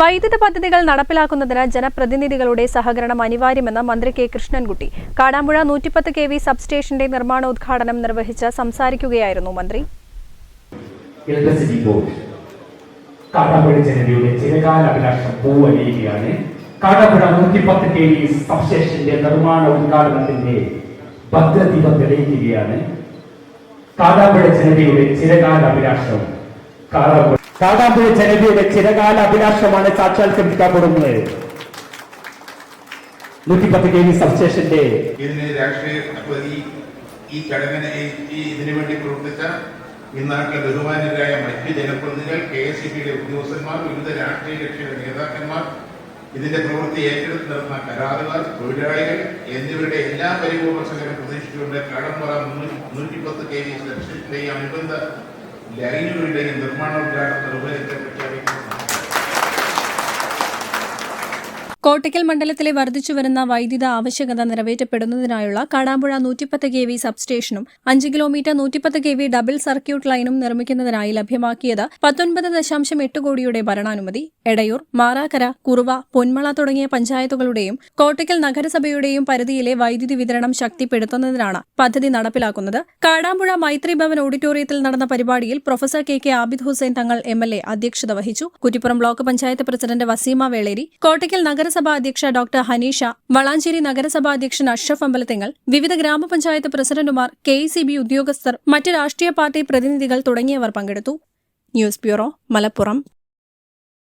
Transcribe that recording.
വൈദ്യുത പദ്ധതികൾ നടപ്പിലാക്കുന്നതിന് ജനപ്രതിനിധികളുടെ സഹകരണം അനിവാര്യമെന്ന് മന്ത്രി കെ കൃഷ്ണൻകുട്ടി കാടാമ്പുഴ 110 kV സബ്സ്റ്റേഷന്റെ നിർമ്മാണോദ്ഘാടനം നിർവഹിച്ച് സംസാരിക്കുകയായിരുന്നു മന്ത്രി. ഇലക്ട്രിസിറ്റി ബോർഡ് കാടാമ്പുഴ ജനതയുടെ ചിരകാല അഭിലാഷം പൂവണിയുകയാണ്. കാടാമ്പുഴ 110 kV സബ്സ്റ്റേഷന്റെ നിർമ്മാണോദ്ഘാടനത്തിന്റെ ഭദ്രദീപം തെളിയിക്കുകയാണ്. കാടാമ്പുഴ ജനതയുടെ ചിരകാല അഭിലാഷം കാടാമ്പുഴ ജനതയുടെ ചിരകാല അഭിലാഷമാണ് സാക്ഷാത്കരിക്കപ്പെടുന്നത്. 110 kV സബ്സ്റ്റേഷന്റെ ഇതിന് രാഷ്ട്രീയ ഈ ചടങ്ങിന് ഇതിനു വേണ്ടി പ്രവർത്തിച്ച ഇന്നാട്ടിലെ ബഹുമാനരായ മറ്റ് ജനപ്രതിനിധികൾ, KSEBയുടെ ഉദ്യോഗസ്ഥന്മാർ, വിവിധ രാഷ്ട്രീയ കക്ഷികളുടെ നേതാക്കന്മാർ, ഇതിന്റെ പ്രവൃത്തി ഏറ്റെടുത്ത് നടന്ന കരാറുകാർ, തൊഴിലാളികൾ എന്നിവരുടെ എല്ലാ പരിപൂർണ സഹകരണം പ്രതീക്ഷിച്ചുകൊണ്ട് കാടാമ്പുഴ 110 kV സബ്സ്റ്റേഷന്റെയും അനുബന്ധ ലൈനുകളുടെയും നിർമ്മാണോദ്ഘാടനം നിർവഹിച്ച് പ്രഖ്യാപിക്കുന്നു. കോട്ടയ്ക്കൽ മണ്ഡലത്തിലെ വർദ്ധിച്ചുവരുന്ന വൈദ്യുത ആവശ്യകത നിറവേറ്റപ്പെടുന്നതിനായുള്ള കാടാമ്പുഴ 110 kV സബ്സ്റ്റേഷനും 5 കിലോമീറ്റർ 110 kV ഡബിൾ സർക്യൂട്ട് ലൈനും നിർമ്മിക്കുന്നതിനായി ലഭ്യമാക്കിയത് 19.8 കോടിയുടെ ഭരണാനുമതി. എടയൂർ, മാറാക്കര, കുറുവ, പൊന്മള തുടങ്ങിയ പഞ്ചായത്തുകളുടെയും കോട്ടയ്ക്കൽ നഗരസഭയുടെയും പരിധിയിലെ വൈദ്യുതി വിതരണം ശക്തിപ്പെടുത്തുന്നതിനാണ് പദ്ധതി നടപ്പിലാക്കുന്നത്. കാടാമ്പുഴ മൈത്രി ഭവൻ ഓഡിറ്റോറിയത്തിൽ നടന്ന പരിപാടിയിൽ professor K Abid Hussain Thangal MLA അധ്യക്ഷത വഹിച്ചു. കുറ്റിപ്പുറം ബ്ലോക്ക് പഞ്ചായത്ത് പ്രസിഡന്റ് വസീമ വേളേരി, കോട്ടയ്ക്കൽ നഗരസഭാ അധ്യക്ഷ ഡോക്ടർ ഹനീഷ, വളാഞ്ചേരി നഗരസഭാ അധ്യക്ഷൻ അഷ്റഫ് അമ്പലത്തിങ്ങൽ, വിവിധ ഗ്രാമപഞ്ചായത്ത് പ്രസിഡന്റുമാർ, KSEB ഉദ്യോഗസ്ഥർ, മറ്റ് രാഷ്ട്രീയ പാർട്ടി പ്രതിനിധികൾ തുടങ്ങിയവർ പങ്കെടുത്തു. News bureau, Malappuram.